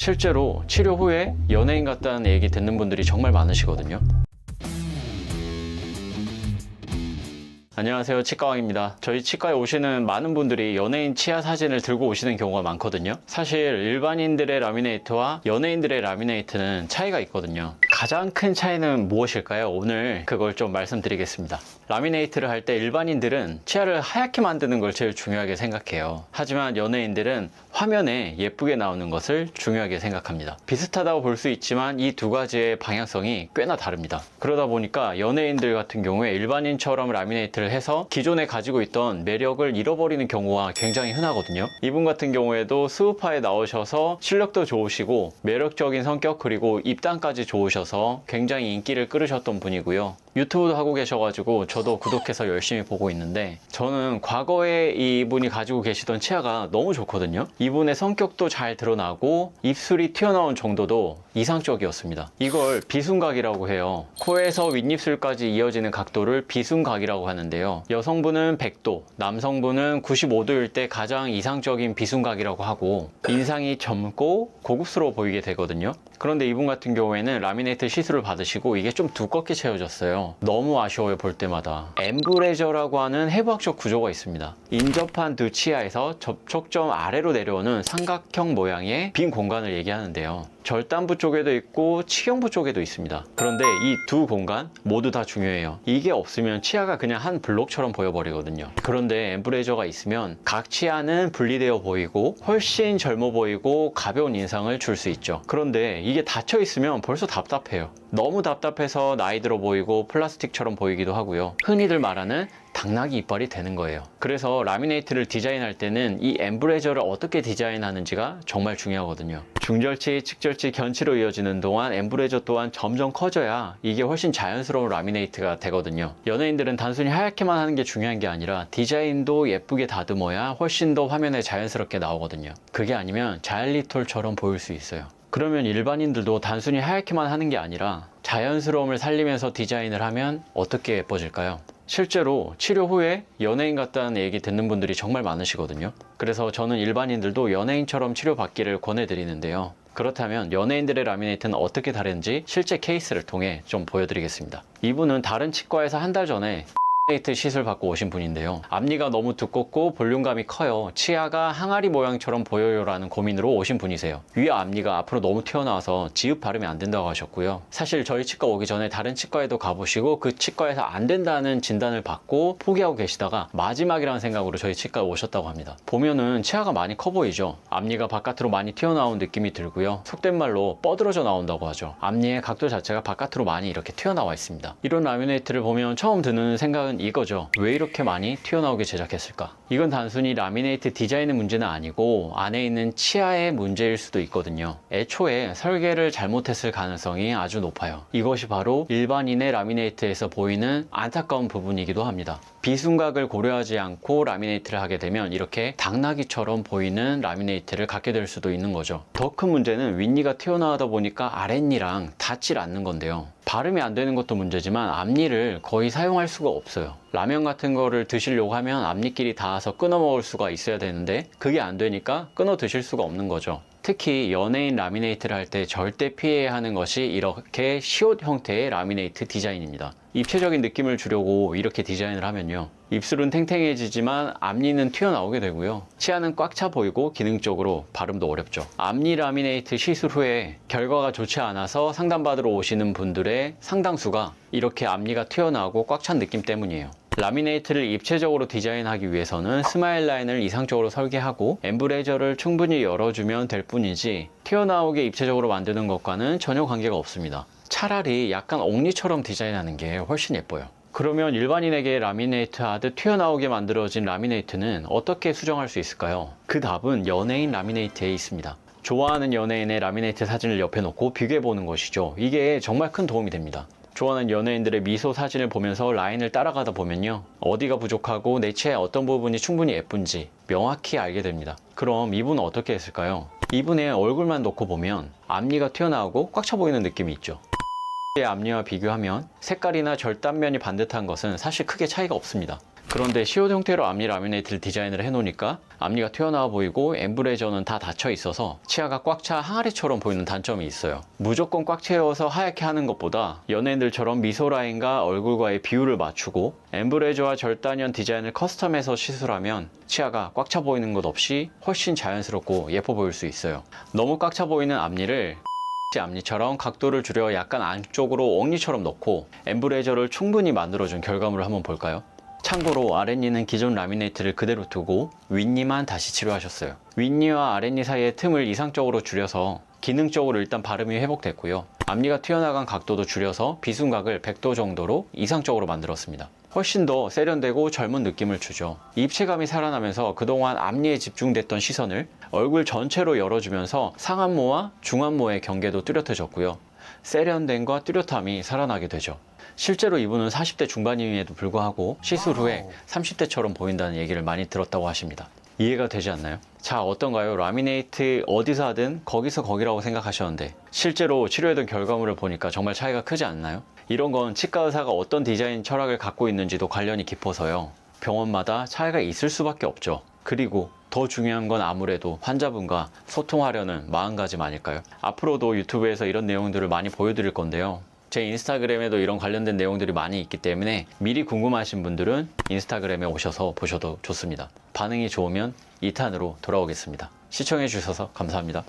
실제로 치료 후에 연예인 같다는 얘기 듣는 분들이 정말 많으시거든요. 안녕하세요, 치과왕입니다. 저희 치과에 오시는 많은 분들이 연예인 치아 사진을 들고 오시는 경우가 많거든요. 사실 일반인들의 라미네이트와 연예인들의 라미네이트는 차이가 있거든요. 가장 큰 차이는 무엇일까요? 오늘 그걸 좀 말씀드리겠습니다. 라미네이트를 할 때 일반인들은 치아를 하얗게 만드는 걸 제일 중요하게 생각해요. 하지만 연예인들은 화면에 예쁘게 나오는 것을 중요하게 생각합니다. 비슷하다고 볼 수 있지만 이 두 가지의 방향성이 꽤나 다릅니다. 그러다 보니까 연예인들 같은 경우에 일반인처럼 라미네이트를 해서 기존에 가지고 있던 매력을 잃어버리는 경우가 굉장히 흔하거든요. 이분 같은 경우에도 스우파에 나오셔서 실력도 좋으시고 매력적인 성격 그리고 입담까지 좋으셔서 굉장히 인기를 끌으셨던 분이고요. 유튜브도 하고 계셔가지고 저도 구독해서 열심히 보고 있는데, 저는 과거에 이분이 가지고 계시던 치아가 너무 좋거든요. 이분의 성격도 잘 드러나고 입술이 튀어나온 정도도 이상적이었습니다. 이걸 비순각이라고 해요. 코에서 윗입술까지 이어지는 각도를 비순각이라고 하는데요. 여성분은 100도, 남성분은 95도일 때 가장 이상적인 비순각이라고 하고, 인상이 젊고 고급스러워 보이게 되거든요. 그런데 이분 같은 경우에는 라미네이트 시술을 받으시고 이게 좀 두껍게 채워졌어요. 너무 아쉬워요, 볼 때마다. 엠브레저라고 하는 해부학적 구조가 있습니다. 인접한 두 치아에서 접촉점 아래로 내려오는 삼각형 모양의 빈 공간을 얘기하는데요. 절단부 쪽에도 있고 치경부 쪽에도 있습니다. 그런데 이 두 공간 모두 다 중요해요. 이게 없으면 치아가 그냥 한 블록처럼 보여버리거든요. 그런데 엠브레저가 있으면 각 치아는 분리되어 보이고 훨씬 젊어 보이고 가벼운 인상을 줄 수 있죠. 그런데 이게 닫혀 있으면 벌써 답답해요. 너무 답답해서 나이 들어 보이고 플라스틱처럼 보이기도 하고요. 흔히들 말하는 당나귀 이빨이 되는 거예요. 그래서 라미네이트를 디자인할 때는 이 엠브레저를 어떻게 디자인하는지가 정말 중요하거든요. 중절치, 측절치, 견치로 이어지는 동안 엠브레저 또한 점점 커져야 이게 훨씬 자연스러운 라미네이트가 되거든요. 연예인들은 단순히 하얗게만 하는 게 중요한 게 아니라 디자인도 예쁘게 다듬어야 훨씬 더 화면에 자연스럽게 나오거든요. 그게 아니면 자일리톨처럼 보일 수 있어요. 그러면 일반인들도 단순히 하얗게만 하는 게 아니라 자연스러움을 살리면서 디자인을 하면 어떻게 예뻐질까요? 실제로 치료 후에 연예인 같다는 얘기 듣는 분들이 정말 많으시거든요. 그래서 저는 일반인들도 연예인처럼 치료받기를 권해드리는데요. 그렇다면 연예인들의 라미네이트는 어떻게 다른지 실제 케이스를 통해 좀 보여드리겠습니다. 이분은 다른 치과에서 한 달 전에 라미네이트 시술 받고 오신 분인데요. 앞니가 너무 두껍고 볼륨감이 커요. 치아가 항아리 모양처럼 보여요 라는 고민으로 오신 분이세요. 위 앞니가 앞으로 너무 튀어나와서 지읒 발음이 안 된다고 하셨고요. 사실 저희 치과 오기 전에 다른 치과에도 가보시고 그 치과에서 안 된다는 진단을 받고 포기하고 계시다가 마지막이라는 생각으로 저희 치과에 오셨다고 합니다. 보면은 치아가 많이 커 보이죠. 앞니가 바깥으로 많이 튀어나온 느낌이 들고요. 속된 말로 뻐드러져 나온다고 하죠. 앞니의 각도 자체가 바깥으로 많이 이렇게 튀어나와 있습니다. 이런 라미네이트를 보면 처음 드는 생각은 이거죠. 왜 이렇게 많이 튀어나오게 제작했을까? 이건 단순히 라미네이트 디자인의 문제는 아니고 안에 있는 치아의 문제일 수도 있거든요. 애초에 설계를 잘못했을 가능성이 아주 높아요. 이것이 바로 일반인의 라미네이트에서 보이는 안타까운 부분이기도 합니다. 비순각을 고려하지 않고 라미네이트를 하게 되면 이렇게 당나귀처럼 보이는 라미네이트를 갖게 될 수도 있는 거죠. 더 큰 문제는 윗니가 튀어나오다 보니까 아랫니랑 닿질 않는 건데요. 발음이 안 되는 것도 문제지만 앞니를 거의 사용할 수가 없어요. 라면 같은 거를 드시려고 하면 앞니끼리 닿아서 끊어 먹을 수가 있어야 되는데 그게 안 되니까 끊어 드실 수가 없는 거죠. 특히 연예인 라미네이트를 할 때 절대 피해야 하는 것이 이렇게 시옷 형태의 라미네이트 디자인입니다. 입체적인 느낌을 주려고 이렇게 디자인을 하면요, 입술은 탱탱해지지만 앞니는 튀어나오게 되고요, 치아는 꽉 차 보이고 기능적으로 발음도 어렵죠. 앞니 라미네이트 시술 후에 결과가 좋지 않아서 상담받으러 오시는 분들의 상당수가 이렇게 앞니가 튀어나오고 꽉 찬 느낌 때문이에요. 라미네이트를 입체적으로 디자인하기 위해서는 스마일 라인을 이상적으로 설계하고 엠브레저를 충분히 열어주면 될 뿐이지 튀어나오게 입체적으로 만드는 것과는 전혀 관계가 없습니다. 차라리 약간 옥리처럼 디자인하는 게 훨씬 예뻐요. 그러면 일반인에게 라미네이트 하듯 튀어나오게 만들어진 라미네이트는 어떻게 수정할 수 있을까요? 그 답은 연예인 라미네이트에 있습니다. 좋아하는 연예인의 라미네이트 사진을 옆에 놓고 비교해보는 것이죠. 이게 정말 큰 도움이 됩니다. 좋아하는 연예인들의 미소 사진을 보면서 라인을 따라가다 보면요, 어디가 부족하고 내 치아의 어떤 부분이 충분히 예쁜지 명확히 알게 됩니다. 그럼 이분은 어떻게 했을까요? 이분의 얼굴만 놓고 보면 앞니가 튀어나오고 꽉 차 보이는 느낌이 있죠. 앞니와 비교하면 색깔이나 절단면이 반듯한 것은 사실 크게 차이가 없습니다. 그런데 시옷 형태로 앞니 라미네이트를 디자인을 해놓으니까 앞니가 튀어나와 보이고 엠브레저는 다 닫혀 있어서 치아가 꽉 차 항아리처럼 보이는 단점이 있어요. 무조건 꽉 채워서 하얗게 하는 것보다 연예인들처럼 미소 라인과 얼굴과의 비율을 맞추고 엠브레저와 절단연 디자인을 커스텀해서 시술하면 치아가 꽉 차 보이는 것 없이 훨씬 자연스럽고 예뻐 보일 수 있어요. 너무 꽉 차 보이는 앞니를 앞니처럼 각도를 줄여 약간 안쪽으로 옥니처럼 넣고 엠브레저를 충분히 만들어준 결과물을 한번 볼까요? 참고로 아랫니는 기존 라미네이트를 그대로 두고 윗니만 다시 치료하셨어요. 윗니와 아랫니 사이의 틈을 이상적으로 줄여서 기능적으로 일단 발음이 회복됐고요. 앞니가 튀어나간 각도도 줄여서 비순각을 100도 정도로 이상적으로 만들었습니다. 훨씬 더 세련되고 젊은 느낌을 주죠. 입체감이 살아나면서 그동안 앞니에 집중됐던 시선을 얼굴 전체로 열어주면서 상안모와 중안모의 경계도 뚜렷해졌고요. 세련됨과 뚜렷함이 살아나게 되죠. 실제로 이분은 40대 중반임에도 불구하고 시술 후에 30대처럼 보인다는 얘기를 많이 들었다고 하십니다. 이해가 되지 않나요? 자, 어떤가요? 라미네이트 어디서 하든 거기서 거기라고 생각하셨는데 실제로 치료해둔 결과물을 보니까 정말 차이가 크지 않나요? 이런 건 치과 의사가 어떤 디자인 철학을 갖고 있는지도 관련이 깊어서요. 병원마다 차이가 있을 수밖에 없죠. 그리고 더 중요한 건 아무래도 환자분과 소통하려는 마음가짐 아닐까요? 앞으로도 유튜브에서 이런 내용들을 많이 보여드릴 건데요. 제 인스타그램에도 이런 관련된 내용들이 많이 있기 때문에 미리 궁금하신 분들은 인스타그램에 오셔서 보셔도 좋습니다. 반응이 좋으면 2탄으로 돌아오겠습니다. 시청해 주셔서 감사합니다.